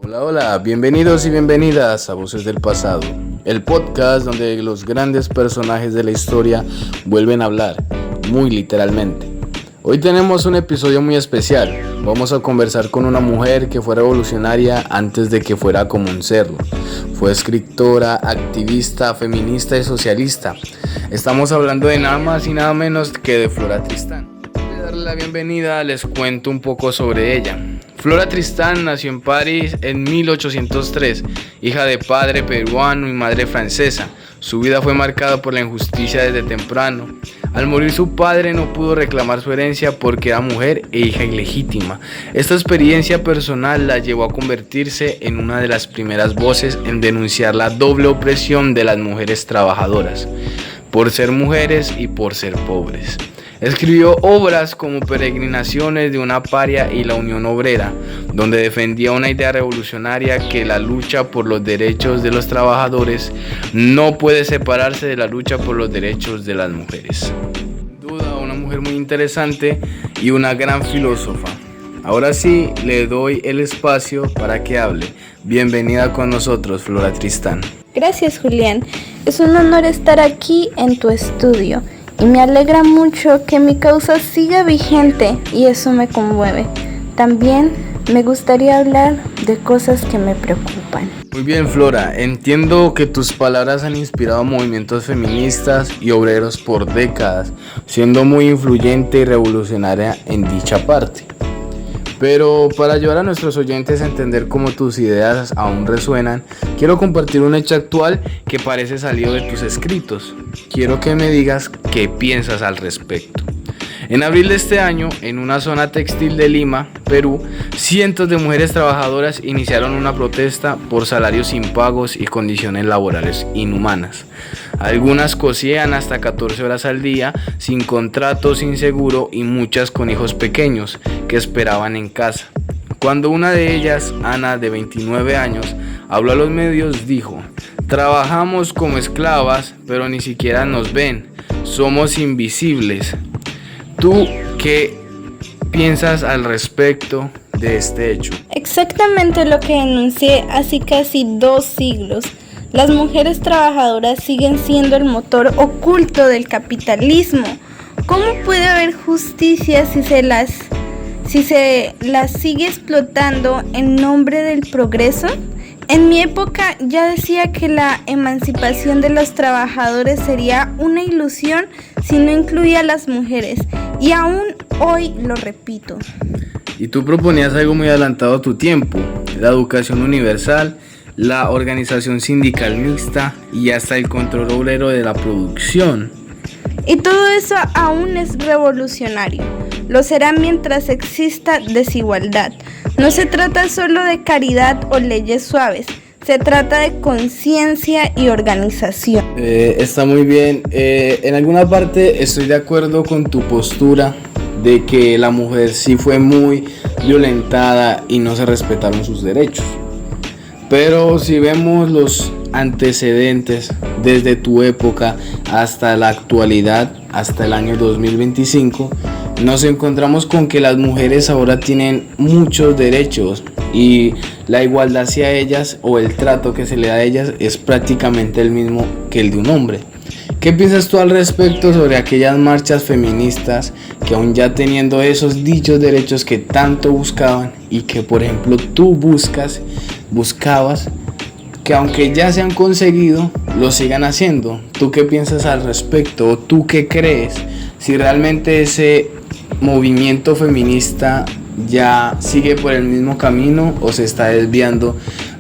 Hola, hola, bienvenidos y bienvenidas a Voces del Pasado, el podcast donde los grandes personajes de la historia vuelven a hablar, muy literalmente. Hoy tenemos un episodio muy especial. Vamos a conversar con una mujer que fue revolucionaria antes de que fuera común serlo. Fue escritora, activista, feminista y socialista. Estamos hablando de nada más y nada menos que de Flora Tristán. Antes de darle la bienvenida, les cuento un poco sobre ella. Flora Tristán nació en París en 1803, hija de padre peruano y madre francesa. Su vida fue marcada por la injusticia desde temprano. Al morir su padre no pudo reclamar su herencia porque era mujer e hija ilegítima. Esta experiencia personal la llevó a convertirse en una de las primeras voces en denunciar la doble opresión de las mujeres trabajadoras, por ser mujeres y por ser pobres. Escribió obras como Peregrinaciones de una paria y La Unión Obrera, donde defendía una idea revolucionaria que la lucha por los derechos de los trabajadores no puede separarse de la lucha por los derechos de las mujeres. Sin duda, una mujer muy interesante y una gran filósofa. Ahora sí, le doy el espacio para que hable. Bienvenida con nosotros, Flora Tristán. Gracias, Julián. Es un honor estar aquí en tu estudio. Y me alegra mucho que mi causa siga vigente y eso me conmueve. También me gustaría hablar de cosas que me preocupan. Muy bien, Flora, entiendo que tus palabras han inspirado movimientos feministas y obreros por décadas, siendo muy influyente y revolucionaria en dicha parte. Pero para ayudar a nuestros oyentes a entender cómo tus ideas aún resuenan, quiero compartir un hecho actual que parece salido de tus escritos. Quiero que me digas qué piensas al respecto. En abril de este año, en una zona textil de Lima, Perú, cientos de mujeres trabajadoras iniciaron una protesta por salarios impagos y condiciones laborales inhumanas. Algunas cosían hasta 14 horas al día, sin contrato, sin seguro y muchas con hijos pequeños que esperaban en casa. Cuando una de ellas, Ana, de 29 años, habló a los medios, dijo: "Trabajamos como esclavas, pero ni siquiera nos ven, somos invisibles". ¿Tú qué piensas al respecto de este hecho? Exactamente lo que denuncié hace casi 2 siglos. Las mujeres trabajadoras siguen siendo el motor oculto del capitalismo. ¿Cómo puede haber justicia si se las sigue explotando en nombre del progreso? En mi época ya decía que la emancipación de los trabajadores sería una ilusión si no incluía a las mujeres, y aún hoy lo repito. Y tú proponías algo muy adelantado a tu tiempo: la educación universal, la organización sindical mixta y hasta el control obrero de la producción. Y todo eso aún es revolucionario. Lo será mientras exista desigualdad. No se trata solo de caridad o leyes suaves. Se trata de conciencia y organización. Está muy bien. En alguna parte estoy de acuerdo con tu postura de que la mujer sí fue muy violentada y no se respetaron sus derechos. Pero si vemos los antecedentes desde tu época hasta la actualidad, hasta el año 2025, nos encontramos con que las mujeres ahora tienen muchos derechos y la igualdad hacia ellas, o el trato que se le da a ellas, es prácticamente el mismo que el de un hombre. ¿Qué piensas tú al respecto sobre aquellas marchas feministas que aún ya teniendo esos dichos derechos que tanto buscaban y que por ejemplo tú buscabas, que aunque ya se han conseguido, lo sigan haciendo? ¿Tú qué piensas al respecto? ¿O tú qué crees? Si realmente ese movimiento feminista ya sigue por el mismo camino o se está desviando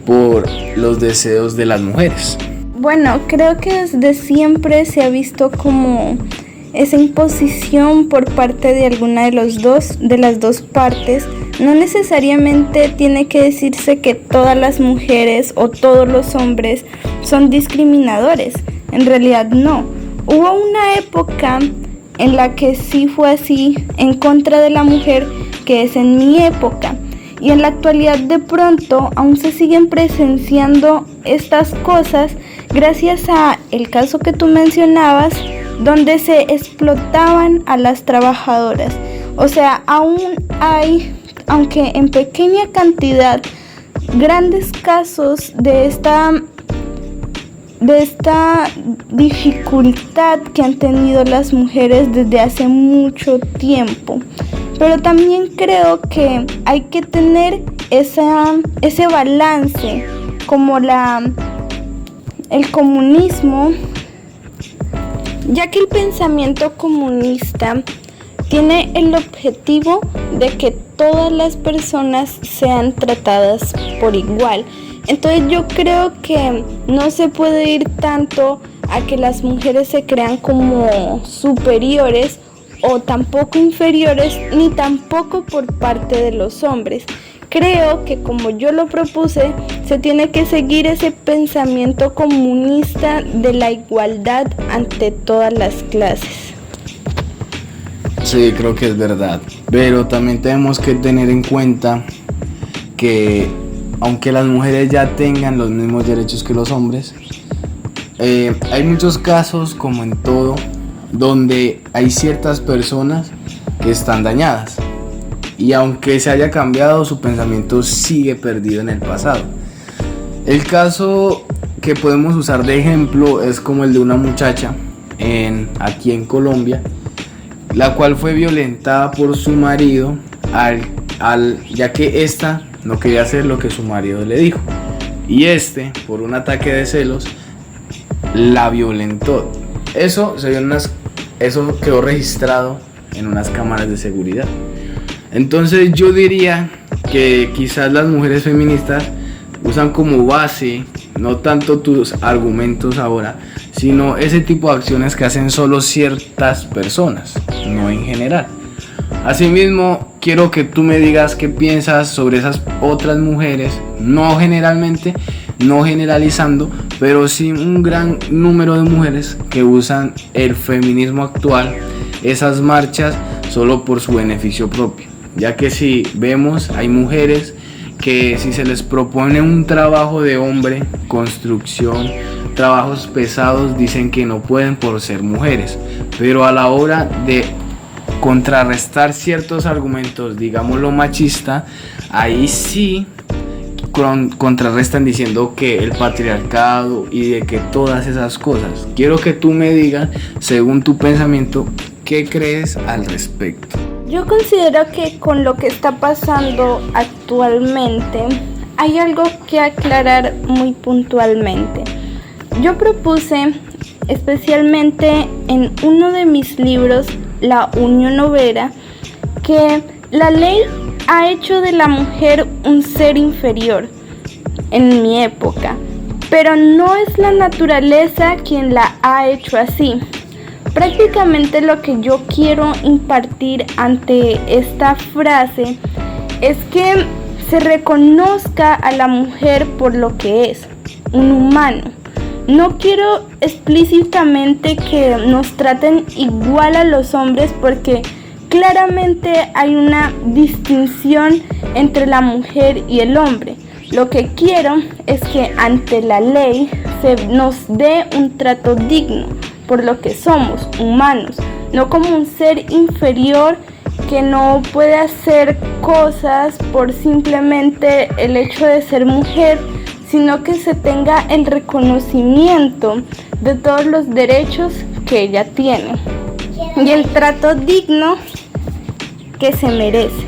por los deseos de las mujeres. Bueno, creo que desde siempre se ha visto como esa imposición por parte de alguna de las dos partes. No necesariamente tiene que decirse que todas las mujeres o todos los hombres son discriminadores. En realidad no. Hubo una época en la que sí fue así, en contra de la mujer, que es en mi época. Y en la actualidad de pronto aún se siguen presenciando estas cosas gracias a el caso que tú mencionabas, donde se explotaban a las trabajadoras. O sea, aún hay, aunque en pequeña cantidad, grandes casos de esta dificultad que han tenido las mujeres desde hace mucho tiempo. Pero también creo que hay que tener ese balance, como el comunismo, ya que el pensamiento comunista tiene el objetivo de que todas las personas sean tratadas por igual. Entonces yo creo que no se puede ir tanto a que las mujeres se crean como superiores o tampoco inferiores, ni tampoco por parte de los hombres. Creo que, como yo lo propuse, se tiene que seguir ese pensamiento comunista de la igualdad ante todas las clases. Sí, creo que es verdad, pero también tenemos que tener en cuenta que aunque las mujeres ya tengan los mismos derechos que los hombres, hay muchos casos, como en todo, donde hay ciertas personas que están dañadas y aunque se haya cambiado, su pensamiento sigue perdido en el pasado. El caso que podemos usar de ejemplo es como el de una muchacha aquí en Colombia, la cual fue violentada por su marido ya que ésta no quería hacer lo que su marido le dijo, y por un ataque de celos, la violentó. Eso quedó registrado en unas cámaras de seguridad. Entonces yo diría que quizás las mujeres feministas usan como base no tanto tus argumentos ahora, sino ese tipo de acciones que hacen solo ciertas personas, no en general. Asimismo, quiero que tú me digas qué piensas sobre esas otras mujeres, no generalmente, no generalizando, pero sí un gran número de mujeres que usan el feminismo actual, esas marchas, solo por su beneficio propio. Ya que si vemos, hay mujeres que si se les propone un trabajo de hombre, construcción, trabajos pesados, dicen que no pueden por ser mujeres, pero a la hora de contrarrestar ciertos argumentos, digámoslo machista, ahí sí contrarrestan diciendo que el patriarcado y de que todas esas cosas. Quiero que tú me digas, según tu pensamiento, ¿qué crees al respecto? Yo considero que con lo que está pasando actualmente hay algo que aclarar muy puntualmente. Yo propuse, especialmente en uno de mis libros, La Unión Obrera, que la ley ha hecho de la mujer un ser inferior en mi época, pero no es la naturaleza quien la ha hecho así. Prácticamente lo que yo quiero impartir ante esta frase es que se reconozca a la mujer por lo que es, un humano. No quiero explícitamente que nos traten igual a los hombres, porque claramente hay una distinción entre la mujer y el hombre. Lo que quiero es que ante la ley se nos dé un trato digno por lo que somos, humanos, no como un ser inferior que no puede hacer cosas por simplemente el hecho de ser mujer, sino que se tenga el reconocimiento de todos los derechos que ella tiene y el trato digno que se merece.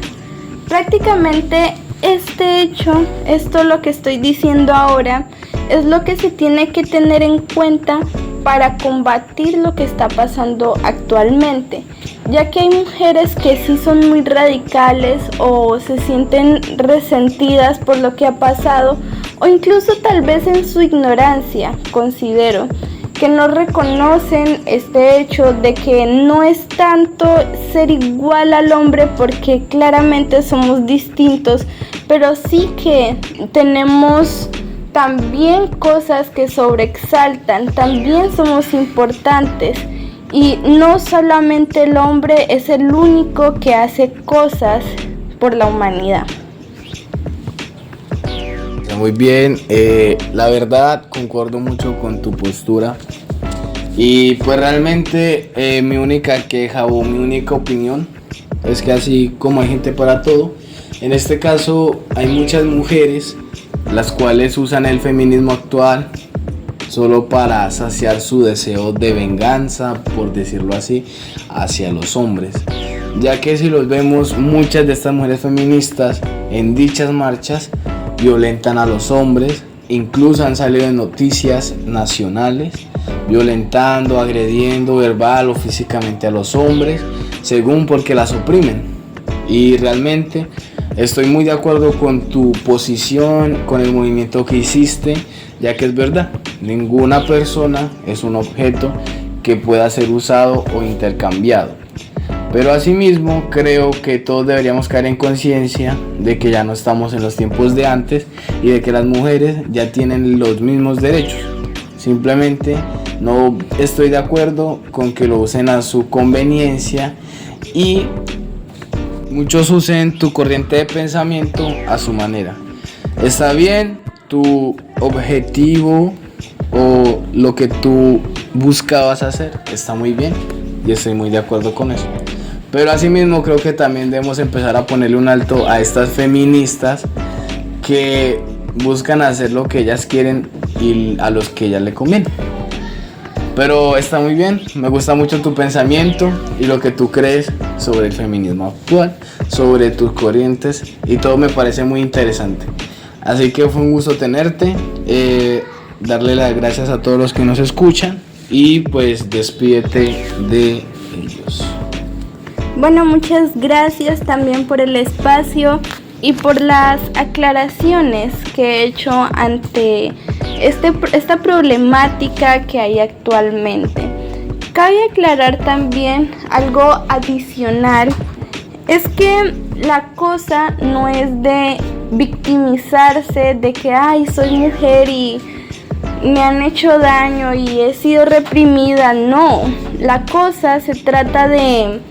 Prácticamente este hecho, esto lo que estoy diciendo ahora, es lo que se tiene que tener en cuenta para combatir lo que está pasando actualmente, ya que hay mujeres que sí son muy radicales o se sienten resentidas por lo que ha pasado, o incluso tal vez en su ignorancia, considero, que no reconocen este hecho de que no es tanto ser igual al hombre, porque claramente somos distintos, pero sí que tenemos también cosas que sobreexaltan, también somos importantes y no solamente el hombre es el único que hace cosas por la humanidad. Muy bien, la verdad concuerdo mucho con tu postura y pues realmente mi única queja o mi única opinión es que así como hay gente para todo, en este caso hay muchas mujeres las cuales usan el feminismo actual solo para saciar su deseo de venganza, por decirlo así, hacia los hombres. Ya que si los vemos, muchas de estas mujeres feministas en dichas marchas violentan a los hombres, incluso han salido en noticias nacionales violentando, agrediendo verbal o físicamente a los hombres, según porque las oprimen. Y realmente estoy muy de acuerdo con tu posición, con el movimiento que hiciste, ya que es verdad, ninguna persona es un objeto que pueda ser usado o intercambiado. Pero asimismo creo que todos deberíamos caer en conciencia de que ya no estamos en los tiempos de antes y de que las mujeres ya tienen los mismos derechos. Simplemente no estoy de acuerdo con que lo usen a su conveniencia y muchos usen tu corriente de pensamiento a su manera. Está bien tu objetivo o lo que tú buscabas hacer, está muy bien y estoy muy de acuerdo con eso. Pero asimismo creo que también debemos empezar a ponerle un alto a estas feministas que buscan hacer lo que ellas quieren y a los que ellas le conviene. Pero está muy bien, me gusta mucho tu pensamiento y lo que tú crees sobre el feminismo actual, sobre tus corrientes y todo me parece muy interesante. Así que fue un gusto tenerte, darle las gracias a todos los que nos escuchan y pues despídete de ellos. Bueno, muchas gracias también por el espacio y por las aclaraciones que he hecho ante esta problemática que hay actualmente. Cabe aclarar también algo adicional, es que la cosa no es de victimizarse, de que ay, soy mujer y me han hecho daño y he sido reprimida. No, la cosa se trata de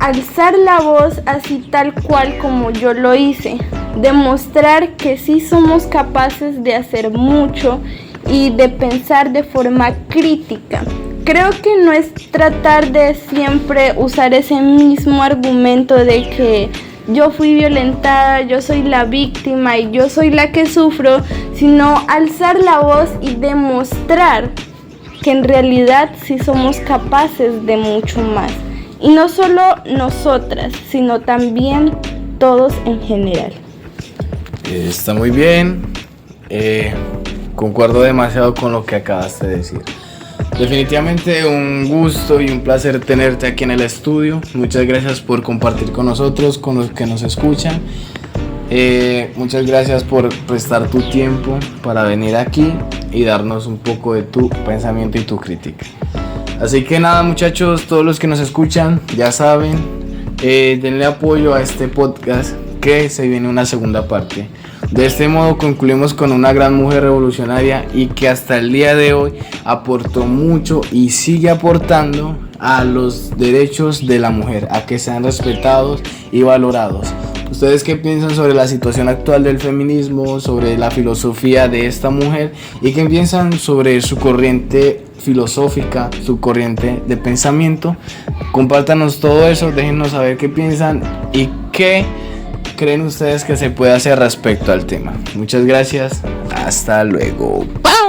alzar la voz así tal cual como yo lo hice, demostrar que sí somos capaces de hacer mucho y de pensar de forma crítica. Creo que no es tratar de siempre usar ese mismo argumento de que yo fui violentada, yo soy la víctima y yo soy la que sufro, sino alzar la voz y demostrar que en realidad sí somos capaces de mucho más. Y no solo nosotras, sino también todos en general. Está muy bien. Concuerdo demasiado con lo que acabaste de decir. Definitivamente un gusto y un placer tenerte aquí en el estudio. Muchas gracias por compartir con nosotros, con los que nos escuchan. Muchas gracias por prestar tu tiempo para venir aquí y darnos un poco de tu pensamiento y tu crítica. Así que nada, muchachos, todos los que nos escuchan ya saben, denle apoyo a este podcast que se viene una segunda parte. De este modo concluimos con una gran mujer revolucionaria y que hasta el día de hoy aportó mucho y sigue aportando a los derechos de la mujer, a que sean respetados y valorados. ¿Ustedes qué piensan sobre la situación actual del feminismo, sobre la filosofía de esta mujer y qué piensan sobre su corriente filosófica, su corriente de pensamiento? Compártanos todo eso, déjenos saber qué piensan y qué creen ustedes que se puede hacer respecto al tema. Muchas gracias, hasta luego. ¡Pau!